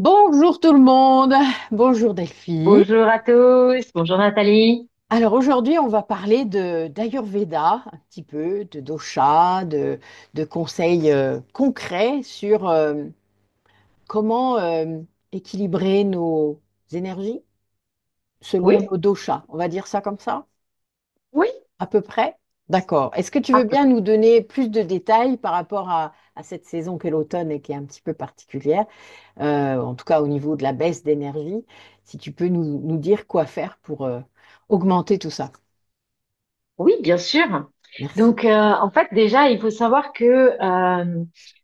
Bonjour tout le monde, bonjour Delphine. Bonjour à tous, bonjour Nathalie. Alors aujourd'hui, on va parler de d'Ayurveda, un petit peu, de dosha, de conseils concrets sur comment équilibrer nos énergies selon Oui, nos doshas. On va dire ça comme ça, oui, à peu près? D'accord. Est-ce que tu à veux peu bien près. nous donner plus de détails par rapport à cette saison qu'est l'automne et qui est un petit peu particulière, en tout cas au niveau de la baisse d'énergie, si tu peux nous dire quoi faire pour augmenter tout ça. Oui, bien sûr. Merci. Donc, en fait, déjà, il faut savoir que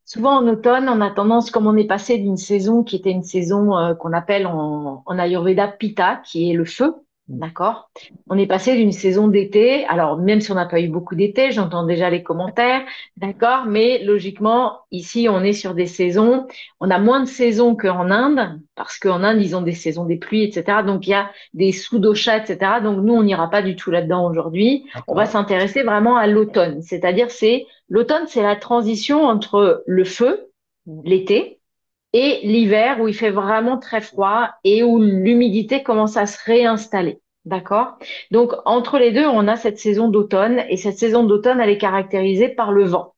souvent en automne, on a tendance, comme on est passé d'une saison qui était une saison qu'on appelle en Ayurveda Pitta, qui est le feu, d'accord? On est passé d'une saison d'été. Alors, même si on n'a pas eu beaucoup d'été, j'entends déjà les commentaires, d'accord? Mais logiquement, ici, on est sur des saisons. On a moins de saisons qu'en Inde, parce qu'en Inde, ils ont des saisons des pluies, etc. Donc, il y a des sous-doshas, etc. Donc, nous, on n'ira pas du tout là-dedans aujourd'hui. On va D'accord. s'intéresser vraiment à l'automne. C'est-à-dire, l'automne, c'est la transition entre le feu, l'été, et l'hiver où il fait vraiment très froid et où l'humidité commence à se réinstaller. D'accord? Donc, entre les deux, on a cette saison d'automne et cette saison d'automne, elle est caractérisée par le vent.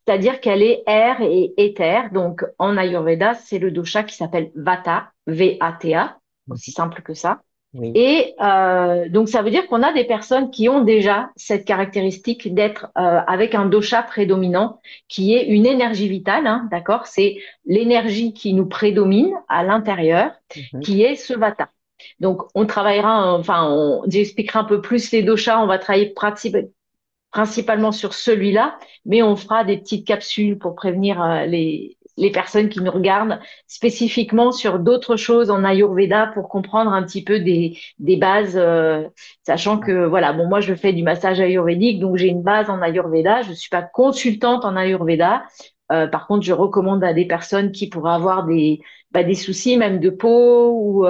C'est-à-dire qu'elle est air et éther. Donc, en Ayurveda, c'est le dosha qui s'appelle Vata, V-A-T-A, aussi Mhm. simple que ça. Oui. Et donc, ça veut dire qu'on a des personnes qui ont déjà cette caractéristique d'être avec un dosha prédominant, qui est une énergie vitale, hein, d'accord? C'est l'énergie qui nous prédomine à l'intérieur, Mhm. qui est ce vata. Donc, on travaillera, j'expliquerai un peu plus les doshas, on va travailler principalement sur celui-là, mais on fera des petites capsules pour prévenir les personnes qui nous regardent spécifiquement sur d'autres choses en Ayurveda pour comprendre un petit peu des bases, sachant que, voilà, bon, moi je fais du massage ayurvédique, donc j'ai une base en Ayurveda, je ne suis pas consultante en Ayurveda. Par contre, je recommande à des personnes qui pourraient avoir des soucis même de peau ou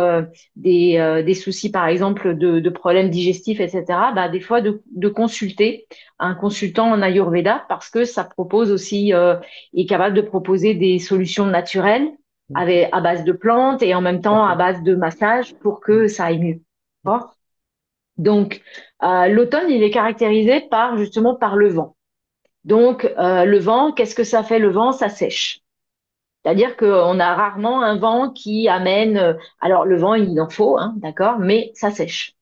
des soucis, par exemple, de problèmes digestifs, etc., bah, des fois de consulter un consultant en Ayurveda parce que ça propose aussi, est capable de proposer des solutions naturelles Mhm. à base de plantes et en même Tout à temps à fait. base de massage pour Mhm. que ça aille mieux. D'accord. Donc, l'automne, il est caractérisé par justement par le vent. Donc, le vent, qu'est-ce que ça fait le vent? Ça sèche. C'est-à-dire qu'on a rarement un vent qui amène. Alors, le vent, il en faut, hein, d'accord, mais ça sèche.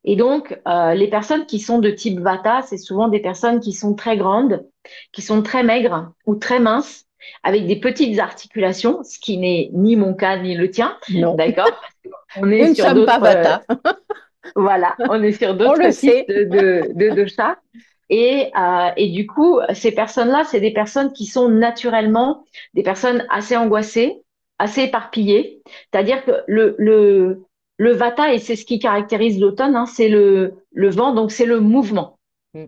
Et donc, les personnes qui sont de type Vata, c'est souvent des personnes qui sont très grandes, qui sont très maigres ou très minces, avec des petites articulations, ce qui n'est ni mon cas ni le tien, Non, d'accord? On est nous ne sur sommes pas d'autres, Vata. voilà, on est sur On d'autres le types sait. de doshas. Et du coup, ces personnes-là, c'est des personnes qui sont naturellement des personnes assez angoissées, assez éparpillées. C'est-à-dire que le vata, et c'est ce qui caractérise l'automne, hein, c'est le vent, donc c'est le mouvement. Mhm.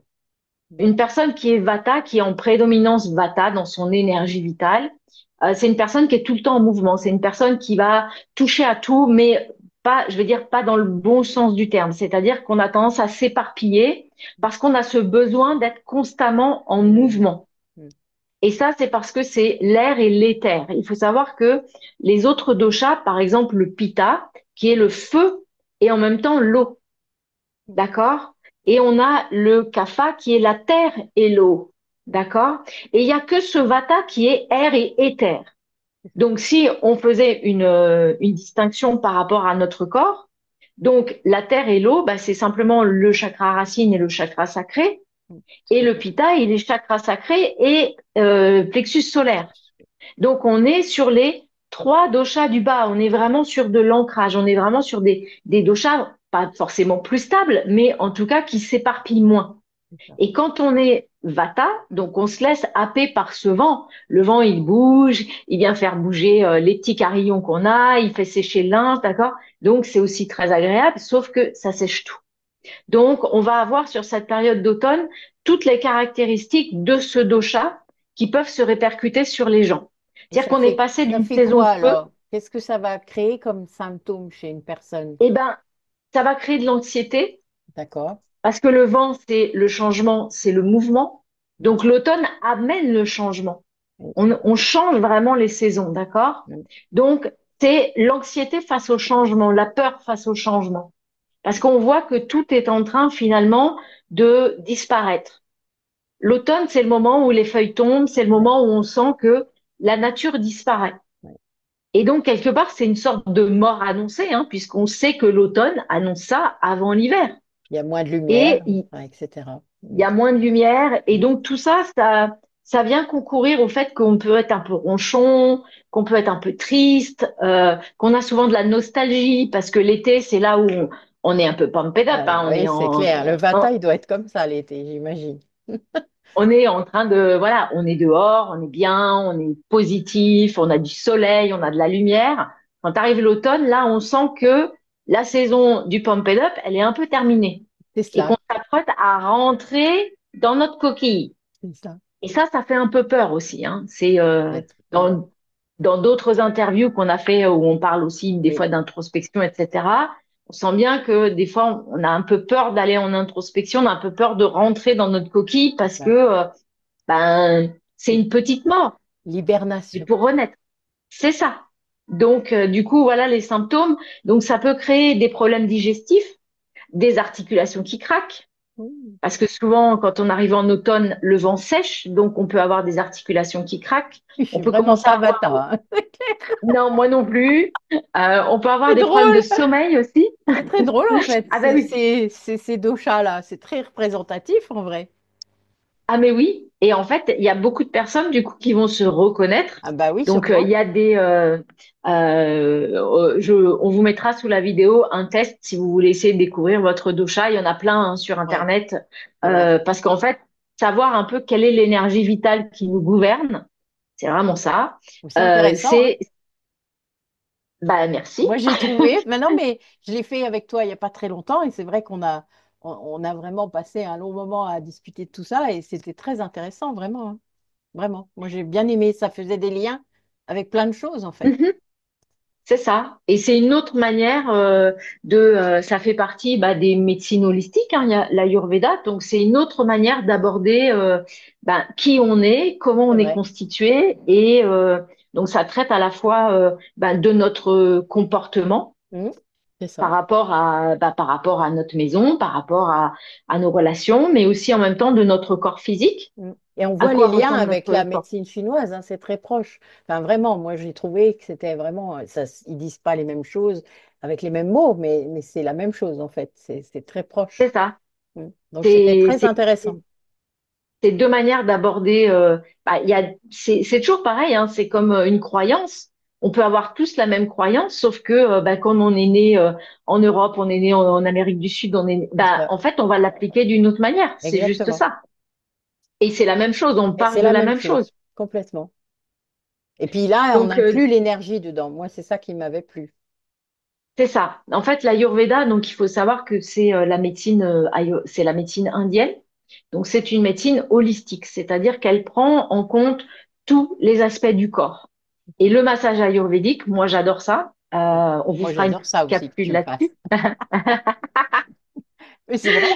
Une personne qui est vata, qui est en prédominance vata dans son énergie vitale, c'est une personne qui est tout le temps en mouvement. C'est une personne qui va toucher à tout, mais pas, je veux dire, pas dans le bon sens du terme. C'est-à-dire qu'on a tendance à s'éparpiller parce qu'on a ce besoin d'être constamment en mouvement. Mhm. Et ça, c'est parce que c'est l'air et l'éther. Il faut savoir que les autres doshas, par exemple le pitta, qui est le feu et en même temps l'eau. D'accord? Et on a le kapha qui est la terre et l'eau. D'accord? Et il n'y a que ce vata qui est air et éther. Donc, si on faisait une distinction par rapport à notre corps, donc la terre et l'eau, bah, c'est simplement le chakra racine et le chakra sacré. Et Tout à le fait. pitta, il est chakra sacré et plexus solaire. Donc, on est sur les trois doshas du bas. On est vraiment sur de l'ancrage. On est vraiment sur des doshas, pas forcément plus stables, mais en tout cas qui s'éparpillent moins. C'est ça. Et quand on est vata, donc on se laisse happer par ce vent. Le vent, il bouge, il vient faire bouger les petits carillons qu'on a, il fait sécher le linge, d'accord? Donc, c'est aussi très agréable, sauf que ça sèche tout. Donc, on va avoir sur cette période d'automne toutes les caractéristiques de ce dosha qui peuvent se répercuter sur les gens. Et C'est-à-dire qu'on est passé ça d'une fait saison quoi de feu, alors? Qu'est-ce que ça va créer comme symptôme chez une personne? eh ben, ça va créer de l'anxiété D'accord. parce que le vent, c'est le changement, c'est le mouvement. Donc, l'automne amène le changement. Oui. On change vraiment les saisons, d'accord? Oui. Donc, c'est l'anxiété face au changement, la peur face au changement. Parce qu'on voit que tout est en train finalement de disparaître. L'automne, c'est le moment où les feuilles tombent, c'est le Ouais, moment où on sent que la nature disparaît. ouais. Et donc, quelque part, c'est une sorte de mort annoncée, hein, puisqu'on sait que l'automne annonce ça avant l'hiver. Il y a moins de lumière, Et il ouais, etc. il y a moins de lumière. Et Mm. donc, tout ça, ça vient concourir au fait qu'on peut être un peu ronchon, qu'on peut être un peu triste, qu'on a souvent de la nostalgie, parce que l'été, c'est là où on est un peu pumped up, Ah, hein, oui, c'est clair. Le en- Vata, il doit être comme ça l'été, j'imagine. on est en train de, voilà, on est dehors, on est bien, on est positif, on a du soleil, on a de la lumière. Quand arrive l'automne, là, on sent que la saison du pumped up, elle est un peu terminée C'est et qu'on cela, s'apprête à rentrer dans notre coquille. c'est ça. Et ça fait un peu peur aussi, hein. C'est Peut-être. Mm. dans d'autres interviews qu'on a fait où on parle aussi des Oui, fois d'introspection, etc. On sent bien que des fois on a un peu peur d'aller en introspection, on a un peu peur de rentrer dans notre coquille parce que bah, ben c'est une petite mort. Et l'hibernation. pour renaître, c'est ça. Donc du coup voilà les symptômes. Donc ça peut créer des problèmes digestifs, des articulations qui craquent. Mm. Parce que souvent, quand on arrive en automne, le vent sèche, donc on peut avoir des articulations qui craquent. Je On suis peut vraiment commencer pas à avoir, Vata, hein. non, moi non plus. On peut avoir C'est des problèmes de drôle. sommeil aussi. C'est très drôle en fait, Ah ben oui. ces doshas-là. C'est très représentatif en vrai. Ah mais oui. Et en fait, il y a beaucoup de personnes du coup qui vont se reconnaître. Ah bah oui, Donc il sûrement. y a on vous mettra sous la vidéo un test si vous voulez essayer de découvrir votre dosha. Il y en a plein hein, sur Ouais, Internet. c'est vrai. Parce qu'en fait, savoir un peu quelle est l'énergie vitale qui nous gouverne. C'est vraiment ça. C'est intéressant, hein. C'est, bah, merci. Moi, j'ai trouvé, maintenant, mais je l'ai fait avec toi il n'y a pas très longtemps et c'est vrai on a vraiment passé un long moment à discuter de tout ça et c'était très intéressant, vraiment, hein. Vraiment. Moi, j'ai bien aimé. Ça faisait des liens avec plein de choses, en fait. Mhm, c'est ça. Et c'est une autre manière ça fait partie bah, des médecines holistiques, hein, il y a l'Ayurveda. Donc, c'est une autre manière d'aborder bah, qui on est, comment C'est on est vrai. constitué. Et donc, ça traite à la fois bah, de notre comportement Mhm. C'est ça. par rapport à notre maison, par rapport à nos relations, mais aussi en même temps de notre corps physique. Mhm. Et on À voit les quoi liens ressemble avec la notre corps? médecine chinoise, hein, c'est très proche. Enfin, vraiment, moi, j'ai trouvé que c'était vraiment, ça, ils disent pas les mêmes choses avec les mêmes mots, mais c'est la même chose, en fait. C'est très C'est proche. ça. Mhm. Donc, c'était C'est très c'est intéressant. c'est deux manières d'aborder. Bah, c'est toujours pareil. Hein, c'est comme une croyance. On peut avoir tous la même croyance, sauf que bah, quand on est né en Europe, on est né en Amérique du Sud, C'est bah, ça. en fait, on va l'appliquer d'une autre manière. C'est juste Exactement. ça. Et c'est la même chose. On Et parle c'est de la la même même chose. chose, complètement. Et puis là, on Donc inclut l'énergie dedans. Moi, c'est ça qui m'avait plu. c'est ça. En fait, l'Ayurveda, donc il faut savoir que c'est la médecine, c'est la médecine indienne. Donc c'est une médecine holistique, c'est-à-dire qu'elle prend en compte tous les aspects du corps. Et le massage ayurvédique, moi j'adore ça. On vous Moi, fera une j'adore petite ça aussi que capsule tu me fasses. là-dessus. Mais c'est vrai.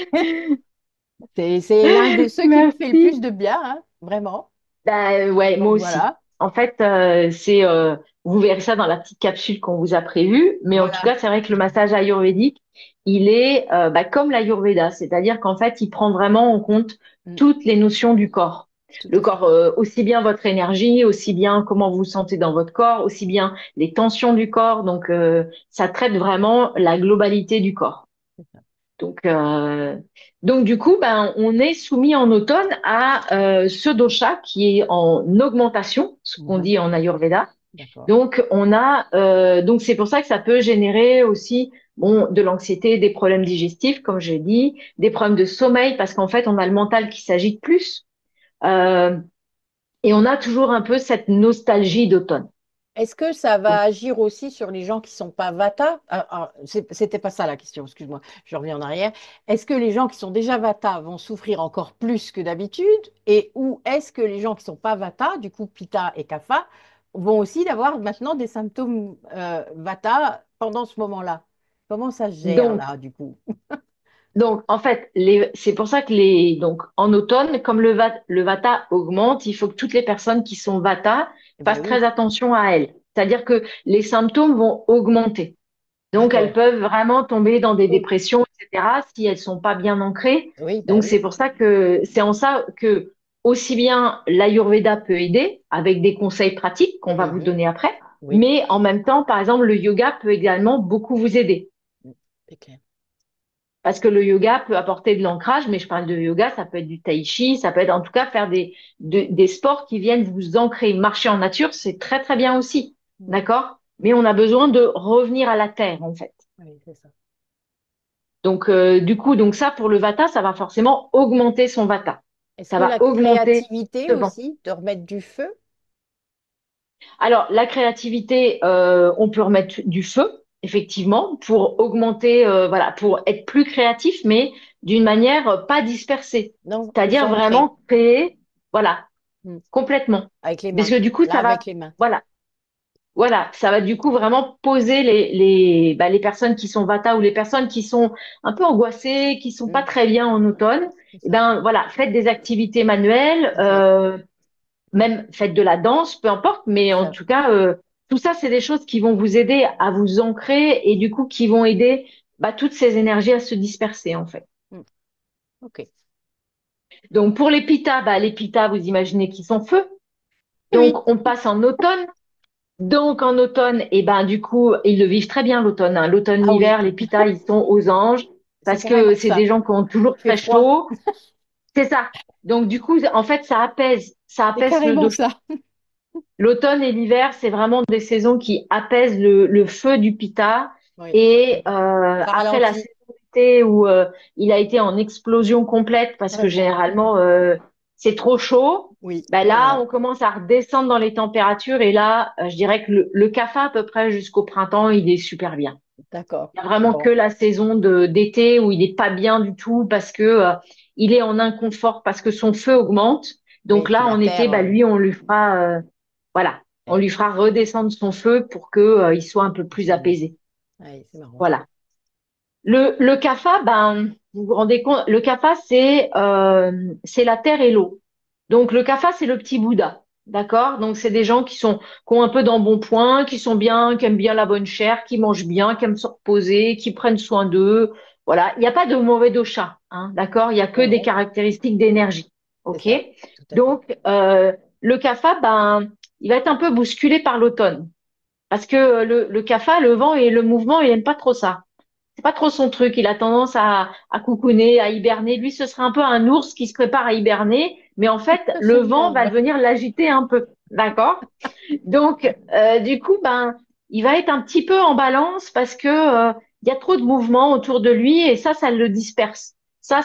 C'est l'un de ceux qui me fait le Merci. plus de bien, hein, vraiment. Bah, ouais, moi Donc aussi. voilà, En fait, vous verrez ça dans la petite capsule qu'on vous a prévue. Mais en tout voilà. cas, c'est vrai que le massage ayurvédique, il est bah, comme l'ayurveda, c'est-à-dire qu'en fait, il prend vraiment en compte Mm, toutes les notions du corps. tout Le à fait. corps, aussi bien votre énergie, aussi bien comment vous vous sentez dans votre corps, aussi bien les tensions du corps. Donc, ça traite vraiment la globalité du corps. C'est ça. Donc, du coup, ben, on est soumis en automne à ce dosha qui est en augmentation, ce qu'on Mhm. dit en Ayurveda. D'accord. Donc, donc c'est pour ça que ça peut générer aussi bon de l'anxiété, des problèmes digestifs, comme je dit, des problèmes de sommeil parce qu'en fait, on a le mental qui s'agite plus euh, et on a toujours un peu cette nostalgie d'automne. Est-ce que ça va Donc, agir aussi sur les gens qui sont pas Vata? C'était pas ça la question, excuse-moi, je reviens en arrière. Est-ce que les gens qui sont déjà Vata vont souffrir encore plus que d'habitude? Et ou est-ce que les gens qui sont pas Vata, du coup Pitta et Kapha, vont aussi avoir maintenant des symptômes Vata pendant ce moment-là? Comment ça se gère donc là, du coup? Donc, en fait, c'est pour ça que donc, en automne, comme le vata augmente, il faut que toutes les personnes qui sont vata Eh ben fassent très oui, attention à elles. C'est-à-dire que les symptômes vont augmenter. Donc, elles D'accord. peuvent vraiment tomber dans des Oh, dépressions, etc., si elles sont pas bien ancrées. oui, bah Donc, oui. c'est pour ça que c'est en ça que aussi bien l'Ayurveda peut aider avec des conseils pratiques qu'on va vous Mhm. donner après, Oui, mais en même temps, par exemple, le yoga peut également beaucoup vous aider. mm, c'est clair. Parce que le yoga peut apporter de l'ancrage, mais je parle de yoga, ça peut être du tai chi, ça peut être en tout cas faire des sports qui viennent vous ancrer. Marcher en nature, c'est très très bien aussi, Mm. d'accord? Mais on a besoin de revenir à la terre, en fait. Oui, c'est ça. Donc, du coup, donc ça, pour le vata, ça va forcément augmenter son vata. Est-ce Ça que va la augmenter créativité ce vent. aussi, de remettre du feu? Alors, la créativité, on peut remettre du feu, effectivement, pour augmenter, voilà, pour être plus créatif, mais d'une manière pas dispersée. Non, plus C'est-à-dire ancré. vraiment créer, voilà, Mm. complètement. Avec les Parce mains. que du coup, Là, ça va, avec les mains. voilà, voilà, ça va du coup vraiment poser les personnes qui sont vata ou les personnes qui sont un peu angoissées, qui sont pas Mm. très bien en automne. C'est Eh ça. ben voilà, faites des activités manuelles, C'est ça. même faites de la danse, peu importe, mais C'est en ça. tout cas, tout ça, c'est des choses qui vont vous aider à vous ancrer et du coup qui vont aider toutes ces énergies à se disperser en fait. Mm. OK. Donc pour les pitas, vous imaginez qu'ils sont feu. Oui, Donc on passe en automne. Donc en automne, et ben du coup, ils le vivent très bien l'automne, hein. L'automne, ah oui, l'hiver, les pitas, ils sont aux anges c'est parce carrément que c'est ça. des gens qui ont toujours Il fait très froid. chaud. C'est ça. Donc du coup, en fait, ça C'est apaise le carrément dos. ça. L'automne et l'hiver, c'est vraiment des saisons qui apaisent le feu du pita. Oui. Et Ça après la ralentit. saison d'été où il a été en explosion complète parce que Ouais. généralement c'est trop chaud, Oui, ben c'est là vrai. on commence à redescendre dans les températures et là je dirais que le CAFA à peu près jusqu'au printemps il est super bien. D'accord. Il n'y a vraiment que Bon. la saison d'été où il n'est pas bien du tout parce que il est en inconfort parce que son feu augmente. Oui, Donc puis là la en été, terre. lui on lui fera voilà, on Ouais, lui fera redescendre son feu pour que il soit un peu plus c'est mieux. apaisé. Ouais, c'est marrant ça. Voilà. Le kapha, ben, vous vous rendez compte, le kapha, c'est la terre et l'eau. Donc le kapha, c'est le petit Bouddha. D'accord? Donc c'est des gens qui ont un peu d'embonpoint, qui sont bien, qui aiment bien la bonne chair, qui mangent bien, qui aiment se reposer, qui prennent soin d'eux. Voilà. Il n'y a pas de mauvais dosha, hein. D'accord? Il y a que Non, des non, caractéristiques d'énergie. c'est OK? ça. Tout à fait. Donc, le kapha, ben, il va être un peu bousculé par l'automne. Parce que le kapha, le vent et le mouvement, il n'aime pas trop ça. C'est pas trop son truc. Il a tendance à coucouner, à hiberner. Lui, ce serait un peu un ours qui se prépare à hiberner, mais en fait, le vent va J'adore. venir l'agiter un peu. D'accord? Donc, du coup, ben, il va être un petit peu en balance parce que il y a trop de mouvements autour de lui et ça le disperse. Ça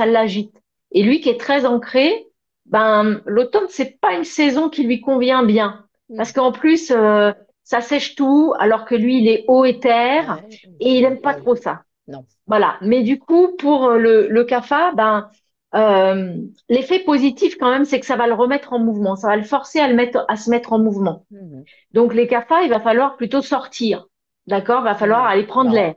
l'agite. Et lui qui est très ancré, ben, l'automne, c'est pas une saison qui lui convient bien parce Hmm. qu'en plus, ça sèche tout alors que lui, il est haut et terre Ouais, et il j'aime aime pas pas trop lui. ça. Non. Voilà. Mais du coup, pour le CAFA, ben, euh, l'effet positif quand même, c'est que ça va le remettre en mouvement. Ça va le forcer à se mettre en mouvement. Mhm. Donc, les CAFA, il va falloir plutôt sortir. D'accord? Il va falloir Mhm. aller prendre Non. l'air.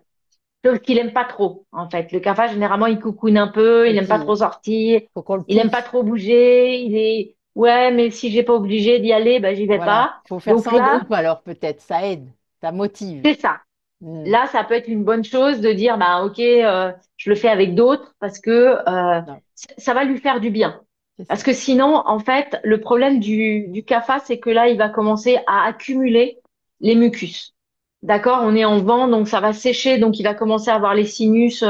Sauf qu'il aime pas trop, en fait. Le CAFA, généralement, il coucoune un peu, il Et n'aime pas puis, trop sortir, faut qu'on le il n'aime pas pousse. trop bouger, il est, ouais, mais si j'ai pas obligé d'y aller, ben, j'y vais Voilà. pas. Faut faire Donc ça en là, groupe alors peut-être. Ça aide. Ça motive. c'est ça. Hmm. Là, ça peut être une bonne chose de dire, bah, ok, je le fais avec d'autres parce que Non, ça va lui faire du bien. c'est Parce ça. que sinon, en fait, le problème du CAFA, c'est que là, il va commencer à accumuler les mucus. D'accord? On est en vent, donc ça va sécher, donc il va commencer à avoir les sinus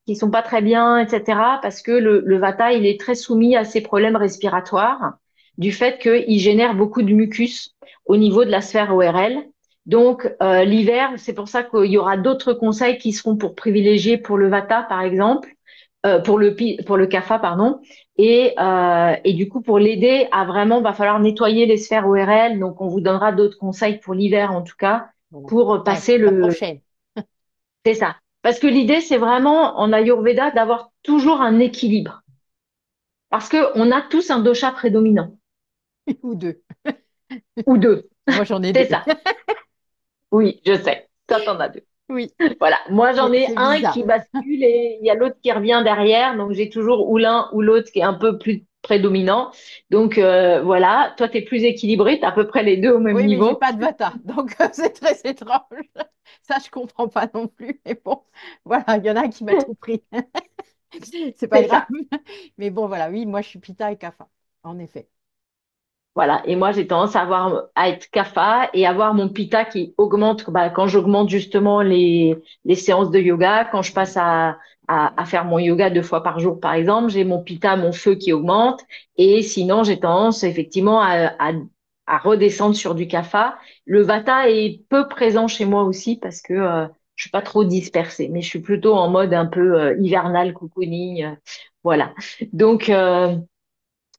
qui sont pas très bien, etc. Parce que le Vata, il est très soumis à ces problèmes respiratoires du fait qu'il génère beaucoup de mucus au niveau de la sphère ORL. Donc, l'hiver, c'est pour ça qu'il y aura d'autres conseils qui seront pour privilégier pour le Vata, par exemple, pour le Kapha, pardon. Et du coup, pour l'aider à vraiment, va falloir nettoyer les sphères ORL. Donc, on vous donnera d'autres conseils pour l'hiver, en tout cas, Bon, pour la, passer la le. prochaine. C'est ça. Parce que l'idée, c'est vraiment, en Ayurveda, d'avoir toujours un équilibre. Parce que on a tous un dosha prédominant. Ou deux. Ou deux. Moi, j'en ai C'est deux. ça. Oui, je sais. Toi, t'en as deux. Oui, Voilà, moi j'en ai c'est un bizarre. qui bascule et il y a l'autre qui revient derrière, donc j'ai toujours ou l'un ou l'autre qui est un peu plus prédominant. Donc voilà, toi, tu es plus équilibré, tu as à peu près les deux au même Oui, mais j'ai niveau. pas de vata, donc c'est très étrange. Ça, je comprends pas non plus. Mais bon, voilà, il y en a un qui m'a tout pris. C'est pas C'est grave. ça. Mais bon, voilà, oui, moi, je suis Pitta et Kapha, en effet. Voilà. Et moi, j'ai tendance à être kapha et avoir mon pitta qui augmente bah, quand j'augmente justement les séances de yoga, quand je passe à faire mon yoga 2 fois par jour, par exemple, j'ai mon pitta, mon feu qui augmente. Et sinon, j'ai tendance effectivement à redescendre sur du kapha. Le vata est peu présent chez moi aussi parce que je suis pas trop dispersée, mais je suis plutôt en mode un peu hivernal, cocooning. Voilà. Donc,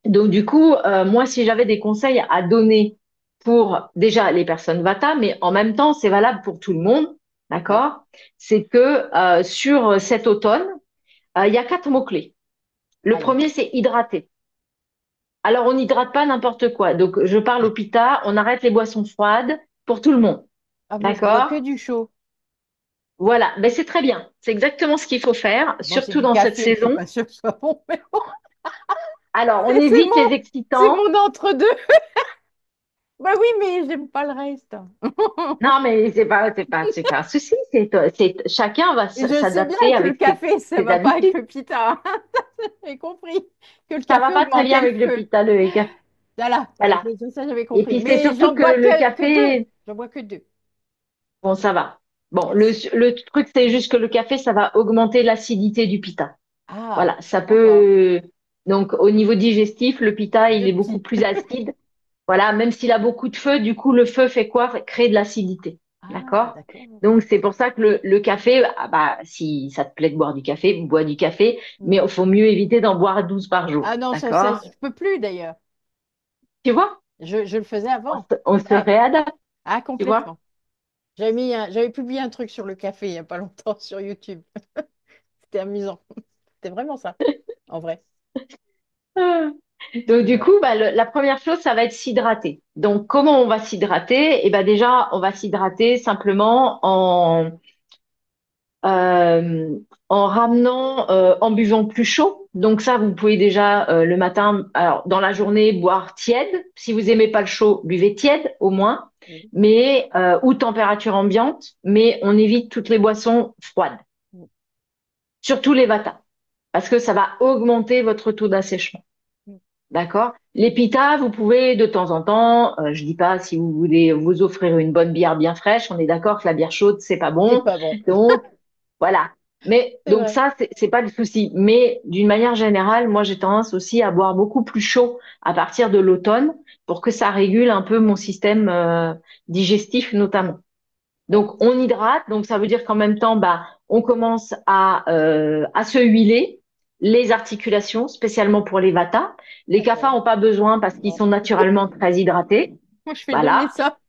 donc, du coup, moi, si j'avais des conseils à donner pour déjà les personnes Vata, mais en même temps, c'est valable pour tout le monde, Oui, d'accord? C'est que sur cet automne, il y a 4 mots-clés. Le allez. premier, c'est hydrater. Alors, on n'hydrate pas n'importe quoi. Donc, je parle au Pitta, on arrête les boissons froides pour tout le monde, Ah, moi, je bois que d'accord? du chaud. Voilà, ben, c'est très bien. C'est exactement ce qu'il faut faire, Bon, c'est surtout du dans cette café, je suis saison. pas sûre que ce soit bon, mais bon, Alors, on c'est évite les c'est excitants. mon entre-deux. Bah oui, mais j'aime pas le reste. Non, mais c'est pas un souci. Chacun va Et je sais bien s'adapter que le avec café, ça ses va pas avec habitudes. le pita. J'ai compris que le Ça va café pas très bien augmentait le avec le feu. pita, le café. Voilà, Voilà. ça j'avais Et compris. puis, c'est Mais surtout j'en que bois le que deux. café, J'en bois que deux. bon, ça va. Bon, Yes. le truc, c'est juste que le café, ça va augmenter l'acidité du pita. Ah, Voilà. Ça d'accord. peut, donc, au niveau digestif, le pita, il Deux est beaucoup petits. plus acide. Voilà. Même s'il a beaucoup de feu, du coup, le feu fait quoi? Créer de l'acidité. Ah, D'accord? d'accord. Donc, c'est pour ça que le café, ah bah, si ça te plaît de boire du café, bois du café, mais Hmm. il faut mieux éviter d'en boire 12 par jour. Ah non, ça, D'accord? je peux plus d'ailleurs. Tu vois? Je le faisais avant. On se Ouais. réadapte, Ah, tu vois? complètement. J'avais publié un truc sur le café il y a pas longtemps sur YouTube. C'était amusant. C'était vraiment ça, en vrai. Ah. Donc, Et du voilà. coup, bah, la première chose, ça va être s'hydrater. Donc, comment on va s'hydrater? Eh ben, déjà, on va s'hydrater simplement euh, en ramenant, en buvant plus chaud. Donc, ça, vous pouvez déjà le matin, alors dans la journée, boire tiède. Si vous aimez pas le chaud, buvez tiède au moins, Oui. mais ou température ambiante. Mais on évite toutes les boissons froides, Oui. surtout les Vata, parce que ça va augmenter votre taux d'assèchement. Oui. D'accord? Les pitas, vous pouvez de temps en temps, je dis pas si vous voulez vous offrir une bonne bière bien fraîche, on est d'accord que la bière chaude, c'est pas C'est bon. pas bon. Donc, voilà. Mais C'est donc vrai. ça, c'est pas le souci. Mais d'une manière générale, moi, j'ai tendance aussi à boire beaucoup plus chaud à partir de l'automne pour que ça régule un peu mon système digestif notamment. Donc, D'accord. on hydrate. Donc, ça veut dire qu'en même temps, bah, on commence à se huiler les articulations, spécialement pour les vatas. Les kapha D'accord. n'ont pas besoin parce qu'ils Non. sont naturellement très hydratés. Moi, je fais jamais Voilà. ça.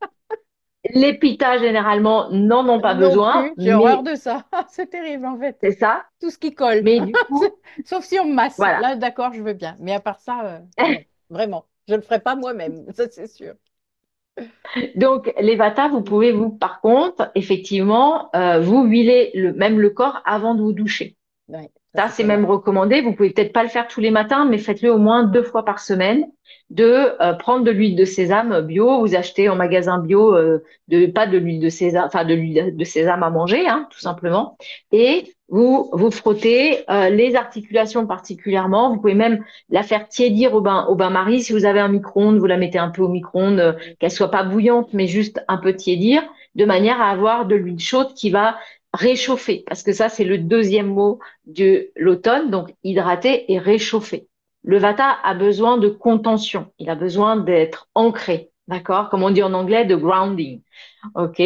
Les pitas, généralement, n'en ont pas Non besoin, plus. J'ai horreur mais de ça. C'est terrible, en fait. c'est ça. Tout ce qui colle. Mais du coup, Sauf si on me masse. voilà. Là, d'accord, je veux bien. Mais à part ça, non. Vraiment. Je le ferai pas moi-même. Ça, c'est sûr. Donc, les vatas, vous pouvez, vous, par contre, effectivement, vous huiler même le corps avant de vous doucher. Ouais, ça, Ça, c'est c'est pas même mal. recommandé. Vous pouvez peut-être pas le faire tous les matins, mais faites-le au moins 2 fois par semaine. De prendre de l'huile de sésame bio. Vous achetez en magasin bio, pas de l'huile de sésame, enfin de l'huile de sésame à manger, hein, tout Oui. simplement. Et vous frottez les articulations particulièrement. Vous pouvez même la faire tiédir au bain-marie. Si vous avez un micro-ondes, vous la mettez un peu au micro-ondes, Oui. qu'elle soit pas bouillante, mais juste un peu tiédir, de manière à avoir de l'huile chaude qui va réchauffer. Parce que ça, c'est le deuxième mot de l'automne, donc hydrater et réchauffer. Le vata a besoin de contention, il a besoin d'être ancré, d'accord? Comme on dit en anglais, de grounding, ok?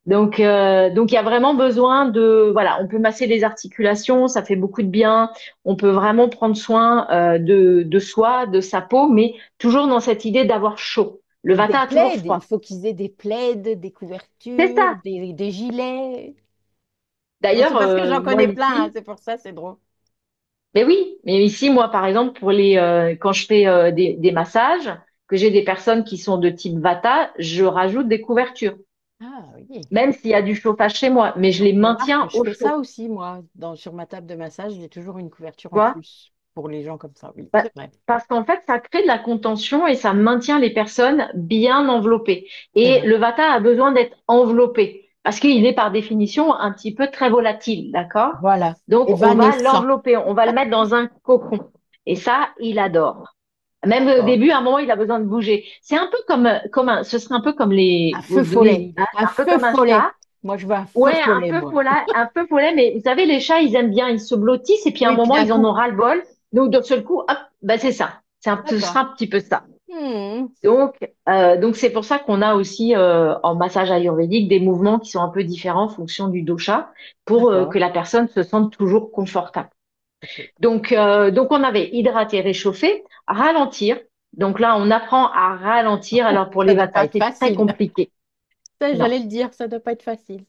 Donc il y a vraiment besoin de, voilà, on peut masser les articulations, ça fait beaucoup de bien. On peut vraiment prendre soin de soi, de sa peau, mais toujours dans cette idée d'avoir chaud. Le Ou des vata a toujours plaids. Il froid. faut qu'ils aient des plaids, des C'est couvertures, ça. des gilets. Non, c'est D'ailleurs, parce que j'en moi connais plein, hein, ici, c'est pour ça, c'est drôle. mais oui, mais ici, moi, par exemple, quand je fais des massages, que j'ai des personnes qui sont de type Vata, je rajoute des couvertures, Ah oui. même s'il y a du chauffage chez moi, mais je les Remarque, maintiens je au fais ça chaud. aussi, moi. Sur ma table de massage, j'ai toujours une couverture Tu en vois? plus. pour les gens comme ça, oui, Bah, c'est vrai. parce qu'en fait, ça crée de la contention et ça maintient les personnes bien enveloppées. C'est Et vrai. le vata a besoin d'être enveloppé parce qu'il est par définition un petit peu très volatile, d'accord? Voilà. Donc, on va Évanescent. l'envelopper, on va le mettre dans un cocon. Et ça, il adore. Même au D'accord. début, à un moment, il a besoin de bouger. C'est un peu ce serait un peu comme Un vous feu donnez une follet. image, Un un peu feu comme un follet. chat. Moi, je veux un feu Ouais, follet, moi. un peu follet, mais vous savez, les chats, ils aiment bien, ils se blottissent et puis à un Oui, puis moment, d'un ils en coup. ont ras-le-bol. Donc, d'un seul coup, hop, ben c'est ça. Ce D'accord. sera un petit peu ça. Hmm, Donc c'est pour ça qu'on a aussi en massage ayurvédique des mouvements qui sont un peu différents en fonction du dosha pour que d'accord. la personne se sente toujours confortable. Ok. Donc on avait hydraté, réchauffé, ralentir. Donc là, on apprend à ralentir. Alors pour Ça les doit pas vatas, être c'est très facile. compliqué. Ça, Non, j'allais le dire, ça doit pas être facile.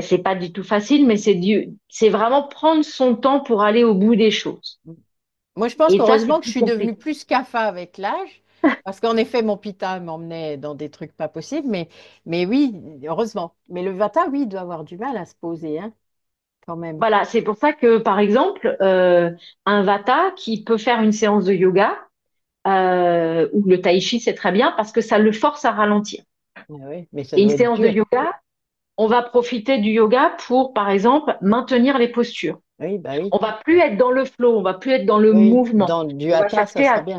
c'est pas du tout facile, mais c'est vraiment prendre son temps pour aller au bout des choses. Moi, je pense Et ça, c'est qu'heureusement que je plus suis devenue compliqué. plus CAFA avec l'âge, parce qu'en effet, mon pita m'emmenait dans des trucs pas possibles, mais oui, heureusement. Mais le Vata, oui, il doit avoir du mal à se poser, hein, quand même. Voilà, c'est pour ça que, par exemple, un vata qui peut faire une séance de yoga ou le tai chi, c'est très bien parce que ça le force à ralentir. Ah oui, mais ça Et une doit être séance de dur. yoga, on va profiter du yoga pour, par exemple, maintenir les postures. Oui, bah oui. On va plus être dans le flow, on va plus être dans le Oui, mouvement. dans du On va hatha, ça chercher serait bien.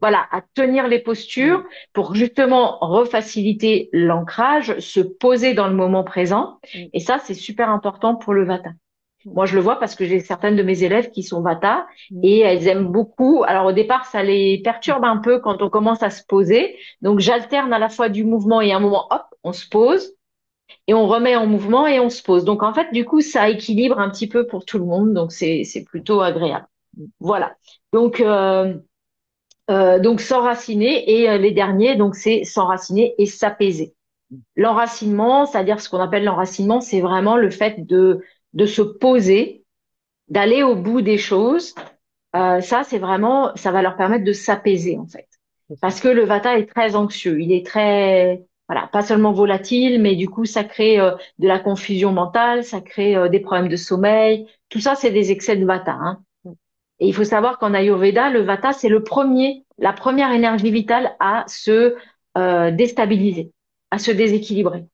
voilà, à tenir les postures Mm, pour justement refaciliter l'ancrage, se poser dans le moment présent. mm, Et ça, c'est super important pour le vata. Moi, je mm, le vois parce que j'ai certaines de mes élèves qui sont Vata mm. et elles aiment beaucoup. Alors au départ, ça les perturbe un peu quand on commence à se poser. Donc j'alterne à la fois du mouvement et un moment, hop, on se pose et on remet en mouvement et on se pose. Donc en fait, du coup, ça équilibre un petit peu pour tout le monde. Donc c'est plutôt agréable. Voilà. Donc donc s'enraciner et les derniers, donc c'est s'enraciner et s'apaiser. L'enracinement, c'est-à-dire ce qu'on appelle l'enracinement, c'est vraiment le fait de se poser, d'aller au bout des choses. Ça, c'est vraiment, ça va leur permettre de s'apaiser en fait. C'est ça. Parce que le vata est très anxieux, il est très, voilà, pas seulement volatile, mais du coup, ça crée de la confusion mentale, ça crée des problèmes de sommeil. Tout ça, c'est des excès de vata, hein. Mm. Et il faut savoir qu'en Ayurveda, le vata, c'est la première énergie vitale à se déstabiliser, à se déséquilibrer.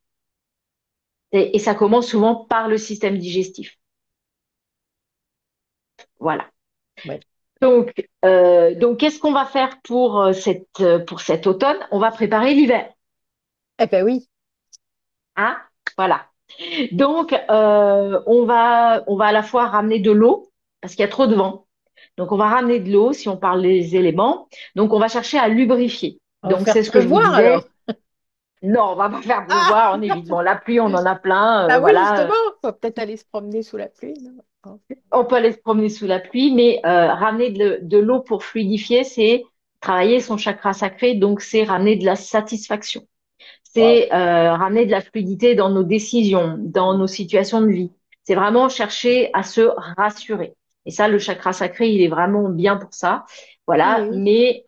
Et ça commence souvent par le système digestif. Voilà. Ouais. Donc qu'est-ce qu'on va faire pour cet automne? On va préparer l'hiver. Eh ben oui. Hein? Voilà. Donc, on va à la fois ramener de l'eau, parce qu'il y a trop de vent. Donc, on va ramener de l'eau, si on parle des éléments. Donc, on va chercher à lubrifier. On va Donc, faire c'est ce que je vous pleuvoir disais. alors. Non, on va pas faire Ah! pleuvoir, on évite. Bon, la pluie, on en a plein. Bah oui, Voilà. justement, faut peut-être aller se promener sous la pluie, non? Oh. On peut aller se promener sous la pluie, mais ramener de l'eau pour fluidifier, c'est travailler son chakra sacré. Donc, c'est ramener de la satisfaction. Wow. C'est ramener de la fluidité dans nos décisions, dans nos situations de vie. C'est vraiment chercher à se rassurer. Et ça, le chakra sacré, il est vraiment bien pour ça. Voilà. Oui. Mais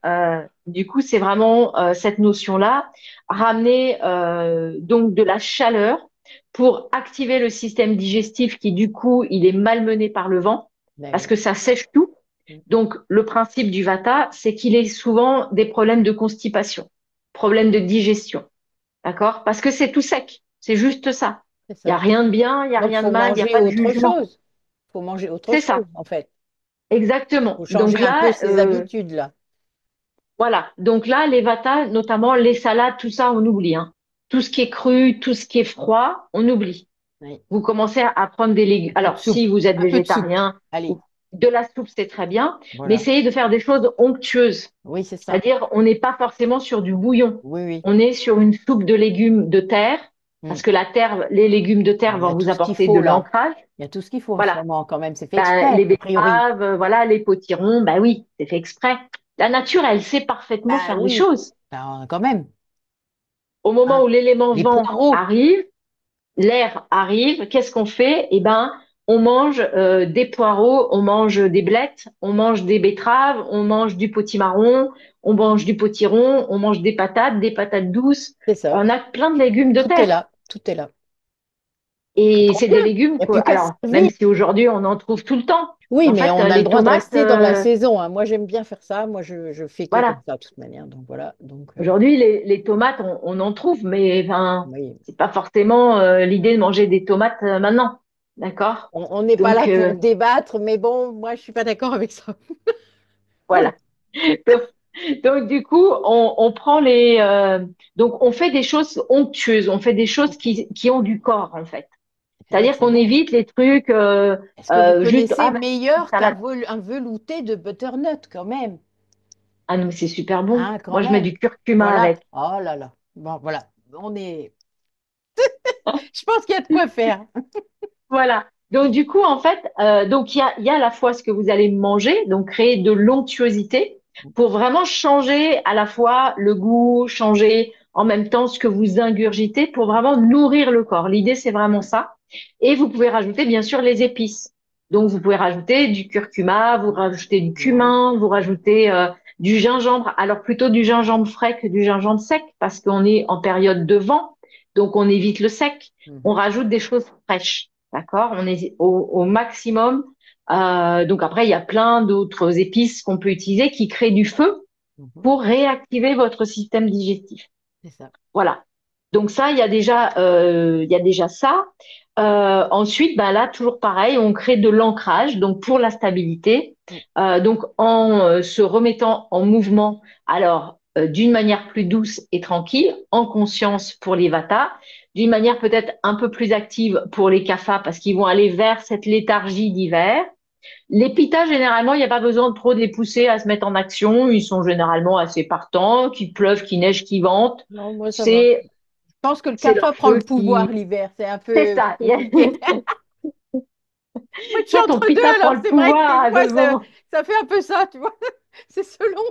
du coup, c'est vraiment cette notion-là, ramener donc de la chaleur pour activer le système digestif qui, du coup, il est malmené par le vent parce D'accord. que ça sèche tout. Donc, le principe du vata, c'est qu'il est souvent des problèmes de constipation, problèmes de digestion. D'accord? Parce que c'est tout sec. C'est juste ça. C'est Il n'y a ça. rien de bien, il n'y a Donc, rien de faut mal, il n'y a manger pas de autre jugement. chose. Faut manger autre C'est chose, ça. en fait. Exactement. Faut changer un peu ses habitudes, là. Voilà. Donc là, les vatas, notamment les salades, tout ça, on oublie, hein. Tout ce qui est cru, tout ce qui est froid, on oublie. Oui. Vous commencez à prendre des légumes. Un peu de Alors, soupe. si vous êtes Un peu de soupe. végétarien, Allez, de la soupe, c'est très bien, mais voilà. essayez de faire des choses onctueuses. Oui, c'est ça. C'est-à-dire, on n'est pas forcément sur du bouillon. Oui, oui. On est sur une soupe de légumes de terre, parce Mm. que la terre, les légumes de terre Il y a vont vous tout ce qu'il apporter de faut, là. l'ancrage. Il y a tout ce qu'il faut en ce Voilà. moment, quand même. C'est fait Ben, exprès, les a priori. betteraves, voilà, les potirons, ben oui, c'est fait exprès. La nature, elle sait parfaitement Bah faire des oui, choses. ben, quand même. Au moment Hein. où l'élément Les vent poireaux. arrive, l'air arrive, qu'est-ce qu'on fait? Eh ben, on mange des poireaux, on mange des blettes, on mange des betteraves, on mange du potimarron, on mange du potiron, on mange des patates douces. C'est ça. On a plein de légumes de Tout est terre. là. Tout est là. Et Tant c'est mieux. des légumes Il n'y a que, plus qu'à alors, même servir. si aujourd'hui on en trouve tout le temps, Oui, en mais fait, on a le les droit de tomates, rester dans la saison, hein. Moi, j'aime bien faire ça. Moi, je fais que comme voilà. ça, de toute manière. Donc, voilà. Donc, Aujourd'hui, les tomates, on en trouve, mais enfin, oui. c'est pas forcément l'idée de manger des tomates maintenant. D'accord? On n'est pas Donc, là pour débattre, mais bon, moi, je suis pas d'accord avec ça. Voilà. voilà. Donc, donc, du coup, on prend donc, on fait des choses onctueuses, on fait des choses qui ont du corps, en fait. C'est vrai que C'est-à-dire c'est qu'on bon. évite les trucs Est-ce que vous juste, connaissez ah, ben, une meilleur salade. un velouté de butternut quand même? Ah non, c'est super bon. Hein, quand Moi, je mets même. du curcuma Voilà. avec. Oh là là. Bon, voilà. On est. Je pense qu'il y a de quoi faire. Voilà. Donc, du coup, en fait, il y a à la fois ce que vous allez manger, donc créer de l'onctuosité pour vraiment changer à la fois le goût, changer en même temps ce que vous ingurgitez pour vraiment nourrir le corps. L'idée, c'est vraiment ça. Et vous pouvez rajouter, bien sûr, les épices. Donc, vous pouvez rajouter du curcuma, vous rajoutez du Ouais. cumin, vous rajoutez du gingembre. Alors, plutôt du gingembre frais que du gingembre sec parce qu'on est en période de vent. Donc, on évite le sec. On Mhm. rajoute des choses fraîches. D'accord? On est au maximum. Donc après, il y a plein d'autres épices qu'on peut utiliser qui créent du feu Mhm. pour réactiver votre système digestif. C'est ça. Voilà. Donc ça, il y a déjà ça. Ensuite, bah là, toujours pareil, on crée de l'ancrage, donc pour la stabilité. Mm. Donc en se remettant en mouvement, alors d'une manière plus douce et tranquille, en conscience pour les Vata, d'une manière peut-être un peu plus active pour les Kapha parce qu'ils vont aller vers cette léthargie d'hiver. Les Pitta, généralement, il n'y a pas besoin de trop de les pousser à se mettre en action. Ils sont généralement assez partants, qu'il pleuve, qu'il neige, qu'il vente. Non, moi, ça va. C'est Je pense que le c'est café leur prend feu le pouvoir qui. l'hiver. C'est un C'est peu ça. compliqué. Moi, je suis Soit ton entre deux, pita prend alors le c'est vrai que pouvoir des à fois, d'autres moments. ça fait un peu ça, tu vois. C'est selon.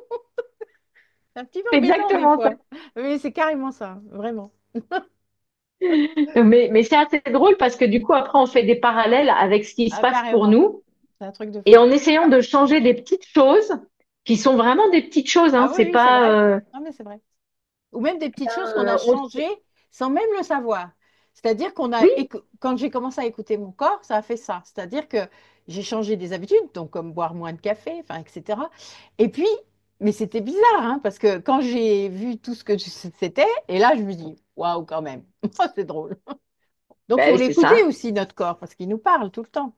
C'est un petit peu C'est embêtant des exactement ça. fois. Mais c'est carrément ça, vraiment. Mais c'est assez drôle parce que du coup, après, on fait des parallèles avec ce qui se Ah, passe pour carrément. nous C'est un truc de et fou. en essayant de changer des petites choses qui sont vraiment des petites choses. Hein, Ah oui, c'est oui, c'est pas. vrai. Non, mais c'est vrai. Ou même des petites choses qu'on a On- changées sans même le savoir. C'est-à-dire Oui, quand j'ai commencé à écouter mon corps, ça a fait ça. C'est-à-dire que j'ai changé des habitudes, donc comme boire moins de café, enfin, etc. Et puis, mais c'était bizarre, hein, parce que quand j'ai vu tout ce que c'était, et là, je me dis, waouh, quand même, c'est drôle. Donc, il faut ben, c'est l'écouter ça. aussi, notre corps, parce qu'il nous parle tout le temps.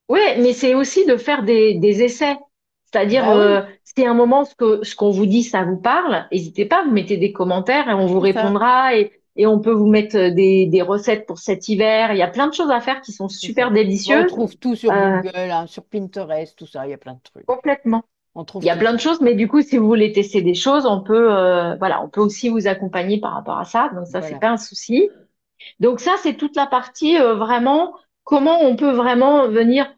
Oui, mais c'est aussi de faire des essais. C'est-à-dire, Bah oui, si à un moment, ce qu'on vous dit, ça vous parle, n'hésitez pas, vous mettez des commentaires et on vous c'est ça, répondra et on peut vous mettre des recettes pour cet hiver. Il y a plein de choses à faire qui sont c'est super ça. Bon, on délicieuses, trouve tout sur euh, Google, hein, sur Pinterest, tout ça, il y a plein de trucs. complètement. On trouve Il y a tout plein de ça. choses, mais du coup, si vous voulez tester des choses, voilà, on peut aussi vous accompagner par rapport à ça. Donc ça, c'est Voilà. pas un souci. Donc ça, c'est toute la partie vraiment comment on peut vraiment venir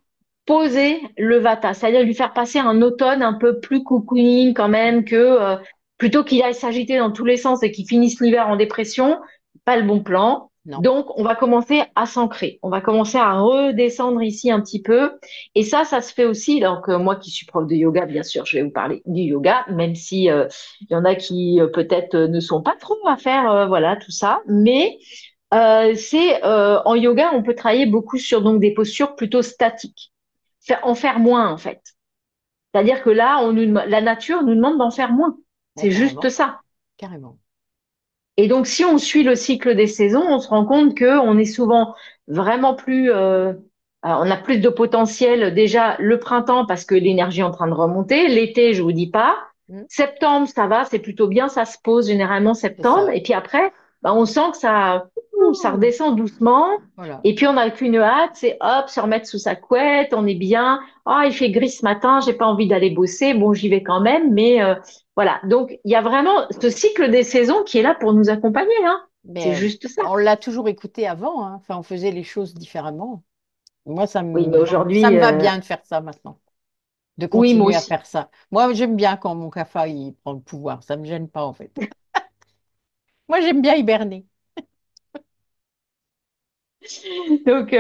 poser le vata, c'est-à-dire lui faire passer un automne un peu plus cocooning quand même que plutôt qu'il aille s'agiter dans tous les sens et qu'il finisse l'hiver en dépression, pas le bon plan. Non. Donc on va commencer à s'ancrer, on va commencer à redescendre ici un petit peu. Et ça se fait aussi. Donc moi qui suis prof de yoga, bien sûr, je vais vous parler du yoga, même si il y en a qui peut-être ne sont pas trop à faire, voilà tout ça, mais c'est en yoga, on peut travailler beaucoup sur donc des postures plutôt statiques, en faire moins en fait. C'est-à-dire que là, la nature nous demande d'en faire moins. Ouais, C'est juste carrément. ça. Carrément. Et donc, si on suit le cycle des saisons, on se rend compte que on est souvent vraiment plus, on a plus de potentiel déjà le printemps parce que l'énergie est en train de remonter. L'été, je vous dis pas. Hmm. Septembre, ça va, c'est plutôt bien, ça se pose généralement C'est septembre. ça. Et puis après, bah, on sent que ça Ouh. redescend doucement. Voilà. Et puis on n'a qu'une hâte, c'est hop, se remettre sous sa couette, on est bien. Ah, il fait gris ce matin, j'ai pas envie d'aller bosser. Bon, j'y vais quand même, mais voilà, donc il y a vraiment ce cycle des saisons qui est là pour nous accompagner, hein. C'est Mais juste ça. on l'a toujours écouté avant, hein. Enfin, on faisait les choses différemment. Moi, Oui, mais ça aujourd'hui, me va bien de faire ça maintenant, de oui, moi continuer à aussi. faire ça. Moi, j'aime bien quand mon café il prend le pouvoir. Ça me gêne pas, en fait. Moi, j'aime bien hiberner. Donc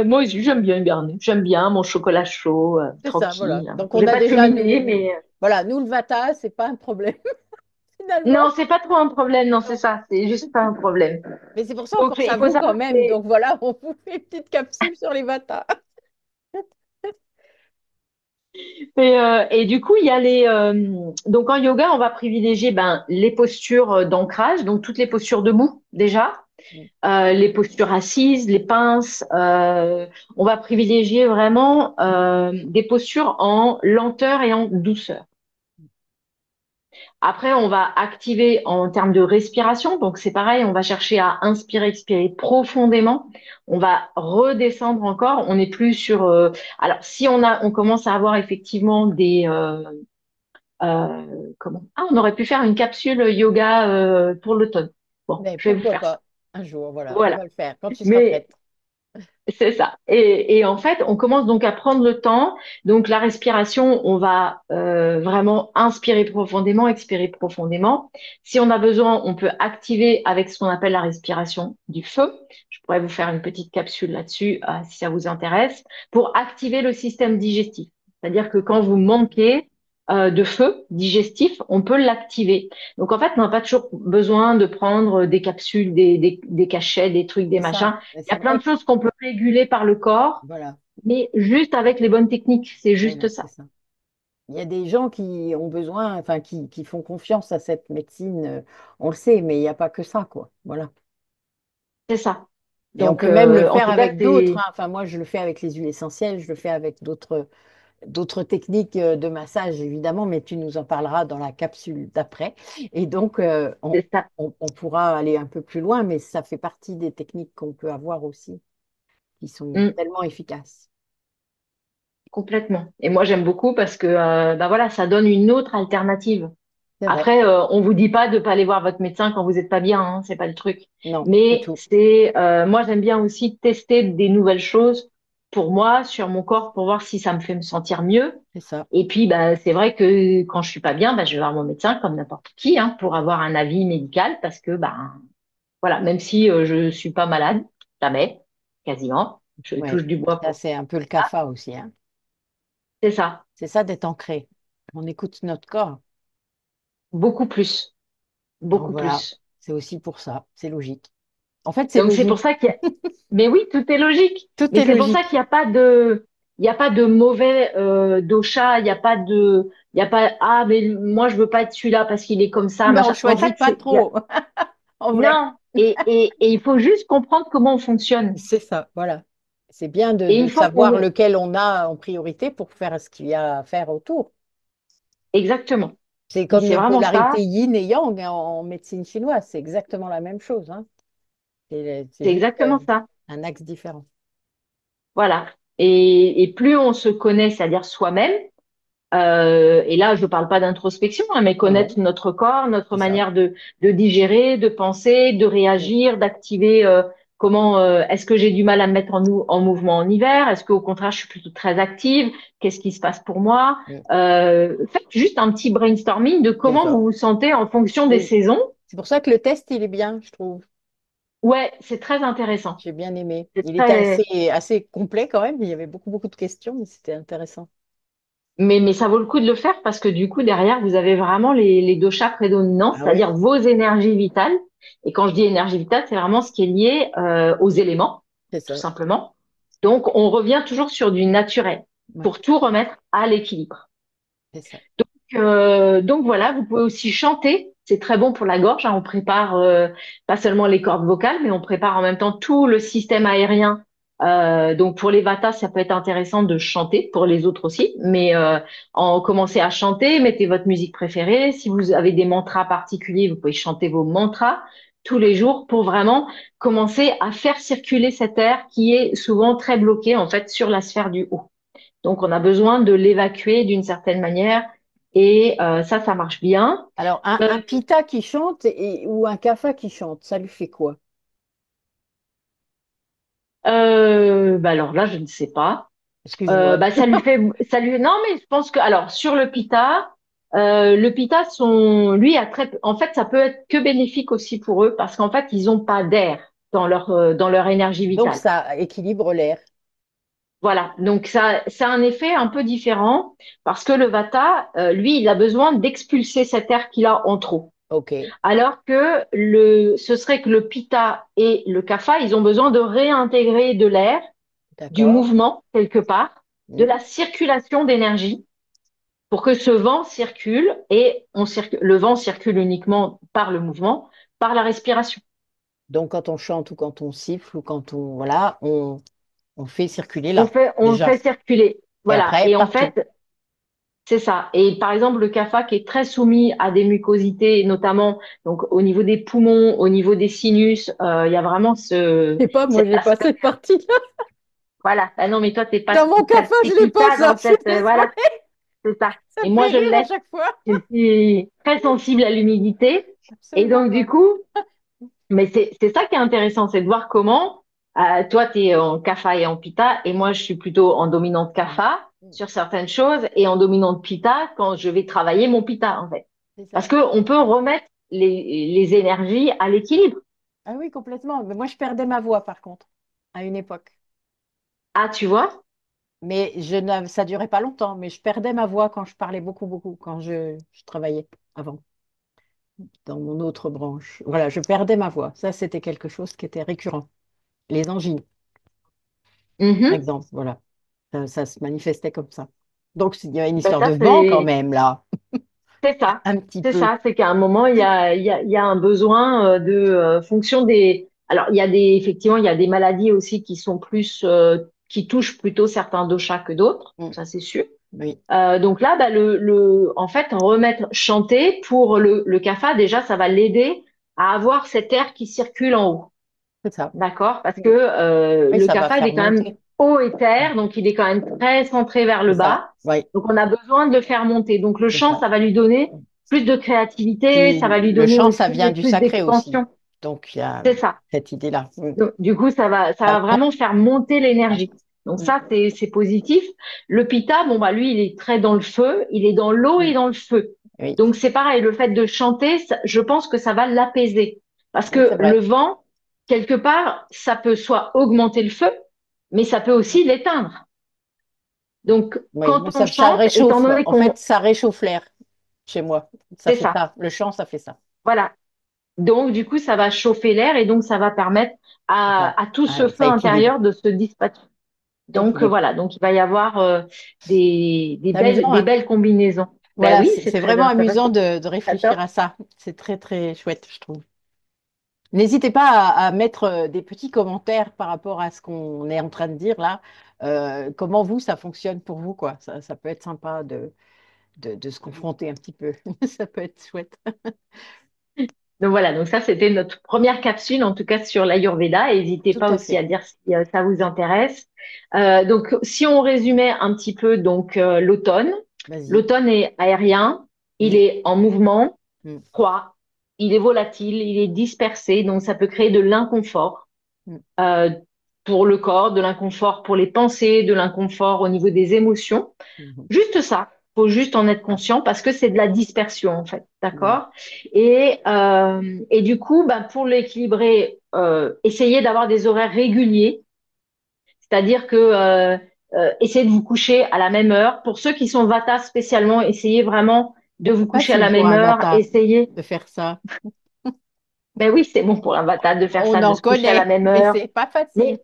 moi aussi, j'aime bien hiberner. J'aime bien mon chocolat chaud, C'est ça, voilà. tranquille. Donc, on J'ai a pas de déjà, cheminée, mais voilà, nous, le Vata, c'est pas un problème. finalement. Non, c'est pas trop un problème, non, c'est Non. ça, c'est juste pas un problème. Mais c'est pour ça on Donc, pense à il faut vous quand savoir que même. Donc voilà, on vous fait une petite capsule sur les Vata. et du coup, il y a donc en yoga, on va privilégier ben, les postures d'ancrage, donc toutes les postures debout déjà, les postures assises, les pinces. On va privilégier vraiment des postures en lenteur et en douceur. Après, on va activer en termes de respiration. Donc, c'est pareil, on va chercher à inspirer, expirer profondément. On va redescendre encore. On n'est plus sur. Alors, si on commence à avoir effectivement on aurait pu faire une capsule yoga pour l'automne. Bon, Mais je vais vous pourquoi faire ça. pas un jour, voilà, on Voilà. va le faire quand tu seras Mais prête. c'est ça. Et en fait, on commence donc à prendre le temps. Donc la respiration, on va vraiment inspirer profondément, expirer profondément. Si on a besoin, on peut activer avec ce qu'on appelle la respiration du feu. Je pourrais vous faire une petite capsule là-dessus si ça vous intéresse, pour activer le système digestif. C'est-à-dire que quand vous manquez de feu digestif, on peut l'activer. Donc en fait, on n'a pas toujours besoin de prendre des capsules, des cachets, des trucs, des C'est ça. machins. Mais Il y a c'est plein vrai de que, choses qu'on peut réguler par le corps, voilà, mais juste avec les bonnes techniques, c'est juste voilà, c'est ça. ça. Il y a des gens qui ont besoin, enfin, qui font confiance à cette médecine, on le sait, mais il n'y a pas que ça, quoi. Voilà. C'est ça. Et on Donc, peut même le en faire tout cas, avec d'autres, c'est hein. Enfin, moi, je le fais avec les huiles essentielles, je le fais avec d'autres techniques de massage, évidemment, mais tu nous en parleras dans la capsule d'après. Et donc, c'est ça. on pourra aller un peu plus loin, mais ça fait partie des techniques qu'on peut avoir aussi, qui sont Mm, tellement efficaces. complètement. Et moi, j'aime beaucoup parce que, bah voilà, ça donne une autre alternative. C'est vrai. Après, on vous dit pas de pas aller voir votre médecin quand vous êtes pas bien, hein, c'est pas le truc. Non, du Mais tout. moi, j'aime bien aussi tester des nouvelles choses pour moi, sur mon corps, pour voir si ça me fait me sentir mieux. C'est ça. Et puis, bah, c'est vrai que quand je suis pas bien, bah, je vais voir mon médecin comme n'importe qui, hein, pour avoir un avis médical parce que, bah, voilà, même si je suis pas malade, jamais, quasiment, je Ouais. touche du bois Ça, pour c'est un peu le ça. CAFA aussi, hein. C'est ça, C'est ça d'être ancré. On écoute notre corps. beaucoup plus, Donc beaucoup voilà, plus. c'est aussi pour ça. C'est logique. En fait, c'est Donc c'est pour logique. ça qu'il y a, mais oui, tout est logique. Tout Mais est c'est pour ça qu'il logique. n'y a pas de, il y a pas de mauvais dosha, il n'y a pas de, il y a pas, ah, mais moi je veux pas être celui-là parce qu'il est comme ça, Mais on machin. En fait, choisit pas trop, en vrai. non, et il faut juste comprendre comment on fonctionne. C'est ça, voilà. C'est bien Et de une fois savoir qu'on, lequel on a en priorité pour faire ce qu'il y a à faire autour. exactement. C'est Et comme c'est nos vraiment ça, polarités yin et yang en médecine chinoise. C'est exactement la même chose, hein. C'est c'est juste exactement ça. un axe différent. Voilà. Et plus on se connaît, c'est-à-dire soi-même, et là, je ne parle pas d'introspection, hein, mais Non, non, connaître notre corps, notre c'est ça. manière de digérer, de penser, de Mm, réagir, d'activer. Comment est-ce que j'ai du mal à me mettre en mouvement en hiver? Est-ce qu'au contraire, je suis plutôt très active? Qu'est-ce qui se passe pour moi? mm. Faites juste un petit brainstorming de C'est comment vous ça. vous sentez en fonction des Oui. saisons. C'est pour ça que le test, il est bien, je trouve. Ouais, c'est très intéressant. J'ai bien aimé. C'est Il était très, assez complet quand même. Il y avait beaucoup de questions, mais c'était intéressant. mais ça vaut le coup de le faire parce que du coup, derrière, vous avez vraiment les doshas prédominants, Ah oui, c'est-à-dire vos énergies vitales. Et quand je dis énergie vitale, c'est vraiment ce qui est lié aux éléments, c'est tout ça. simplement. Donc, on revient toujours sur du naturel Ouais, pour tout remettre à l'équilibre. c'est ça. Donc voilà, vous pouvez aussi chanter. C'est très bon pour la gorge, hein. On prépare pas seulement les cordes vocales, mais on prépare en même temps tout le système aérien. Donc pour les vatas, ça peut être intéressant de chanter, pour les autres aussi. Mais commencez à chanter, mettez votre musique préférée. Si vous avez des mantras particuliers, vous pouvez chanter vos mantras tous les jours pour vraiment commencer à faire circuler cet air qui est souvent très bloqué en fait sur la sphère du haut. Donc, on a besoin de l'évacuer d'une certaine manière et ça marche bien. Alors, un pita qui chante ou un kapha qui chante, ça lui fait quoi? Bah alors là, je ne sais pas. Excuse-moi. Bah non, mais je pense que, alors, sur le pita, lui, en fait, ça peut être que bénéfique aussi pour eux parce qu'en fait, ils n'ont pas d'air dans leur énergie Donc, vitale. ça équilibre l'air. Voilà, donc ça a un effet un peu différent parce que le vata, lui, il a besoin d'expulser cet air qu'il a en trop. Ok, Alors que ce serait que le pitta et le kapha, ils ont besoin de réintégrer de l'air, du d'accord. mouvement quelque part, de Hmm. la circulation d'énergie pour que ce vent circule et le vent circule uniquement par le mouvement, par la respiration. Donc, quand on chante ou quand on siffle ou quand on, voilà, on fait circuler On là, fait, on déjà. fait circuler. Et Voilà. après, Et en partout. fait, c'est ça. Et par exemple, le kapha qui est très soumis à des mucosités, notamment donc au niveau des poumons, au niveau des sinus, il y a vraiment Je sais pas, moi, cet j'ai pas aspect. cette partie-là. Voilà. Ah non, mais toi, Dans mon t'as café, je l'ai plus pas, ça ça. dans Je suis cette, voilà, désolée. c'est ça. Ça Et me moi, fait je rire à l'ai. chaque fois. Je suis très sensible à l'humidité. Et Absolument donc, du pas. coup, mais c'est ça qui est intéressant, c'est de voir comment, toi, tu es en kapha et en pitta, et moi, je suis plutôt en dominante Hmm. kapha Hmm. sur certaines choses, et en dominante pitta quand je vais travailler mon pitta, en fait. C'est Parce ça. qu'on peut remettre les énergies à l'équilibre. Ah oui, complètement. Mais moi, je perdais ma voix, par contre, à une époque. Ah, tu vois? Mais ça durait pas longtemps, mais je perdais ma voix quand je parlais beaucoup, beaucoup, quand je travaillais avant, dans mon autre branche. Voilà, je perdais ma voix. Ça, c'était quelque chose qui était récurrent. Les angines, par Mhm. exemple, voilà. Ça se manifestait comme ça. Donc, il y a une Ben histoire de ça, vent quand même, là, c'est ça. un petit C'est peu. ça, c'est qu'à un moment, il y a un besoin de fonction des. Alors, effectivement, il y a des maladies aussi qui sont plus, qui touchent plutôt certains doshas que d'autres, Mm. ça c'est sûr. Oui, Donc là, bah, en fait, remettre chanter pour le kapha, déjà, ça va l'aider à avoir cet air qui circule en haut. c'est ça. D'accord? Parce Mm. que Oui, le ça va kapha, il faire est quand même monter. haut et Mm. terre, donc il est quand même très centré vers le C'est ça. bas. Oui, Donc on a besoin de le faire monter. Donc le c'est chant, ça. ça va lui donner plus de créativité, Puis ça va lui le donner chant, ça aussi vient du plus sacré aussi. d'expansion. Donc, il y a C'est ça. cette idée-là. Mm. Donc, du coup, ça va vraiment faire monter l'énergie. Donc Mm. ça, c'est positif. Le pitta, bon bah lui, il est très dans le feu, il est dans l'eau et Mm. dans le feu. Oui, Donc c'est pareil, le fait de chanter, je pense que ça va l'apaiser. Parce oui, c'est que le vrai. vent, quelque part, ça peut soit augmenter le feu, mais ça peut aussi l'éteindre. Donc Oui, quand moi, on ça chante, étant réchauffe. donné En fait, qu'on... ça réchauffe l'air chez moi. Ça C'est fait ça, ça. Le chant, ça fait ça. voilà. Donc du coup, ça va chauffer l'air et donc ça va permettre C'est ça. à tout ce feu Ça équilibre. intérieur de se dispatcher. Ça Donc équilibre. voilà, donc il va y avoir C'est amusant, des hein? belles combinaisons. Ben Voilà, oui, c'est c'est très vraiment amusant intéressant. de réfléchir J'adore. à ça. C'est très, très chouette, je trouve. N'hésitez pas à mettre des petits commentaires par rapport à ce qu'on est en train de dire là. Comment vous, ça fonctionne pour vous, quoi. Ça peut être sympa de se confronter un petit peu. Ça peut être chouette. Donc voilà, donc ça c'était notre première capsule en tout cas sur l'Ayurveda. N'hésitez Tout pas à aussi fait. à dire si ça vous intéresse. Donc si on résumait un petit peu donc l'automne, Vas-y. l'automne est aérien, il Mm, est en mouvement, mm, froid, il est volatile, il est dispersé, donc ça peut créer de l'inconfort mm, euh, pour le corps, de l'inconfort pour les pensées, de l'inconfort au niveau des émotions. mhm. Juste ça, faut juste en être conscient parce que c'est de la dispersion en fait, Oui. d'accord? Et du coup, ben, pour l'équilibrer, essayez d'avoir des horaires réguliers, c'est-à-dire que essayez de vous coucher à la même heure. Pour ceux qui sont Vata spécialement, essayez vraiment de vous C'est coucher à facile la pour même un heure. Vata Essayez, de faire ça. ben oui, c'est bon pour un Vata de faire On ça, de en se coucher à la connaît, même mais heure, c'est pas facile.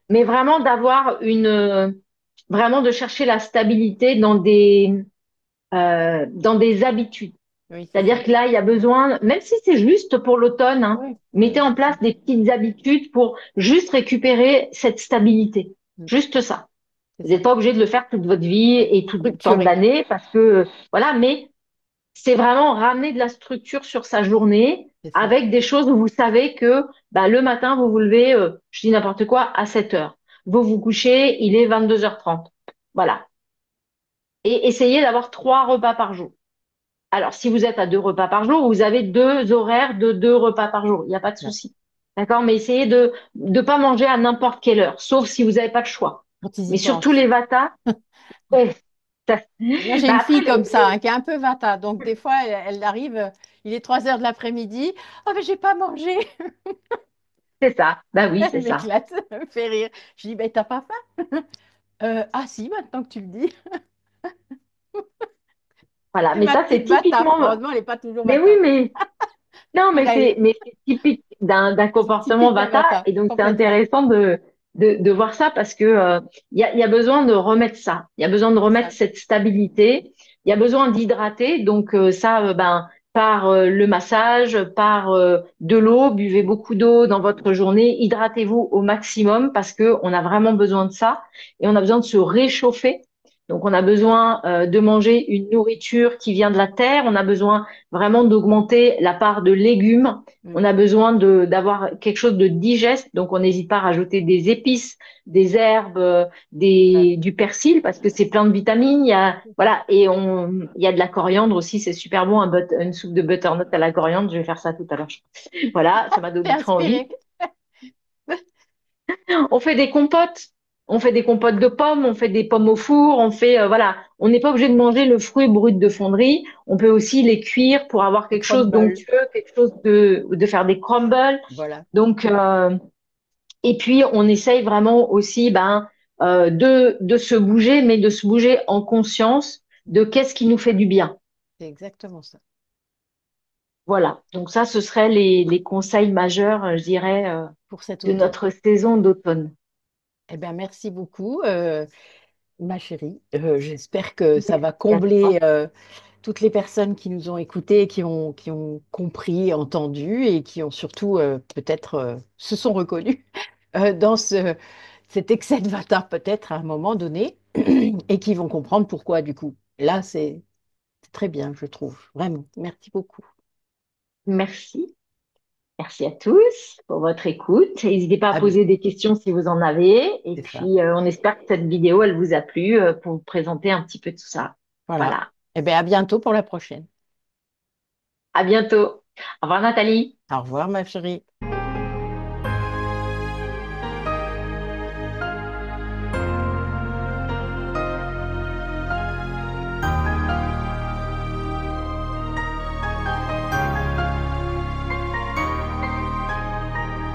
mais vraiment d'avoir vraiment de chercher la stabilité dans des habitudes. Oui, c'est C'est-à-dire ça. que là, il y a besoin, même si c'est juste pour l'automne, hein, Oui, mettez en c'est ça. place des petites habitudes pour juste récupérer cette stabilité. Mm, Juste ça. c'est Vous ça. n'êtes pas obligé de le faire toute votre vie et tout le temps de Structuré. l'année parce que, voilà, mais c'est vraiment ramener de la structure sur sa journée C'est ça. avec des choses où vous savez que bah, le matin, vous vous levez, je dis n'importe quoi, à 7 heures. Vous vous couchez, il est 22h30. Voilà. Et essayez d'avoir 3 repas par jour. Alors, si vous êtes à 2 repas par jour, vous avez 2 horaires de 2 repas par jour. Il n'y a pas de Ouais. souci. D'accord? Mais essayez de ne pas manger à n'importe quelle heure, sauf si vous n'avez pas le choix. Quand ils y Mais surtout pensent. les Vatas, ouais, ça- Moi, j'ai bah une après, fille comme ça, hein, qui est un peu vata. Donc, des fois, elle arrive, il est 3 heures de l'après-midi. Oh, mais j'ai pas mangé. c'est ça. Bah oui, c'est Elle ça. m'éclate, elle me fait rire. Je dis, mais t'as pas faim? Ah, si, maintenant que tu le dis. Voilà. C'est Mais ma ça, c'est petite vata. typiquement. Heureusement, elle n'est pas toujours Mais oui, vata. Non, Ouais, mais c'est typique d'un c'est comportement typique d'un Vata. Vata, Et donc, c'est complètement. intéressant de voir ça parce que, il y a besoin de remettre ça. Il y a besoin de C'est remettre ça. cette stabilité. Il y a besoin d'hydrater. Donc, ça, ben, par le massage, par de l'eau, buvez beaucoup d'eau dans votre journée. Hydratez-vous au maximum parce que on a vraiment besoin de ça. Et on a besoin de se réchauffer. Donc, on a besoin de manger une nourriture qui vient de la terre. On a besoin vraiment d'augmenter la part de légumes. On Mm. a besoin d'avoir quelque chose de digeste, donc on n'hésite pas à rajouter des épices, des herbes, Ouais, du persil parce que c'est plein de vitamines. Il y a, c'est ça. voilà, il y a de la coriandre aussi, c'est super bon, une soupe de butternut à la coriandre. Je vais faire ça tout à l'heure. Voilà, ça m'a T'es donné trop envie. inspiré. On fait des compotes. On fait des compotes de pommes, on fait des pommes au four, on fait, voilà. On n'est pas obligé de manger le fruit brut de fonderie. On peut aussi les cuire pour avoir Les quelque chose crumbles. d'onctueux, quelque chose de faire des crumbles. Voilà. Donc, et puis on essaye vraiment aussi, ben, de se bouger, mais de se bouger en conscience de qu'est-ce qui nous fait du bien. C'est exactement ça. Voilà. Donc ça, ce seraient les conseils majeurs, je dirais, Pour cet de automne. notre saison d'automne. Eh bien, merci beaucoup, ma chérie. J'espère que ça va Merci à toi. combler toutes les personnes qui nous ont écoutés, qui ont compris, entendu et qui ont surtout peut-être se sont reconnus dans cet excès de vata peut-être à un moment donné et qui vont comprendre pourquoi du coup. Là, c'est très bien, je trouve. Vraiment. Merci beaucoup. Merci. Merci à tous pour votre écoute. N'hésitez pas à Ah, bien, poser des questions si vous en avez. Et c'est ça. puis, on espère que cette vidéo, elle vous a plu pour vous présenter un petit peu tout ça. Voilà. Voilà. Eh bien, à bientôt pour la prochaine. À bientôt. Au revoir, Nathalie. Au revoir, ma chérie.